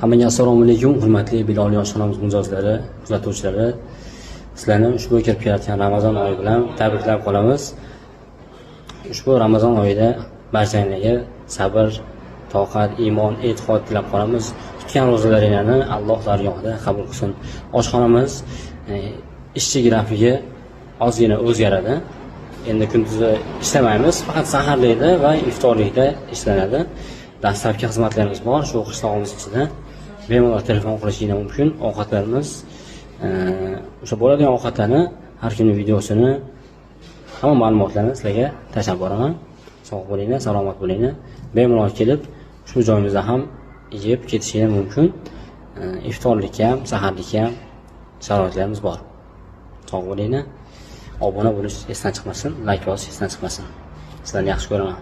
Hammaga assalomu alaykum, hurmatli Bilol yosh onamiz mijozlari, kuzatuvchilari. Sizlarni ushbu kirib kelayotgan Ramazon oyi bilan tabriklab qolamiz. Ushbu Ramazon oyida barchangizga sabr, toqat, iymon, e'tiqod tilab qolamiz. Tutgan ro'zalaringizni Alloh dargohida qabul qilsin. Oshxonamiz ishchi grafigi ozgina o'zgaradi. Endi kunduzi ishlamaymiz, faqat saharlikda va iftorlikda ishlanadi. Dastlabki xizmatlarimiz bor, shu qishlog'imiz ichida. Bemalol telefon qilishingiz mumkin. Ovqatlarimiz o'sha bo'ladigan ovqatlarni, har kunning videosini, hamma ma'lumotlarni sizlarga tashlab boraman. Sog' bo'linglar, salomat bo'linglar. Bemalol kelib, shu joyimizda ham yeb ketishingiz mumkin. Iftorlikka ham, saharlikka ham sharoitlarimiz bor. Sog' bo'linglar. Obuna bo'lish esdan chiqmasin, like bosish esdan chiqmasin. Sizlarni yaxshi ko'raman.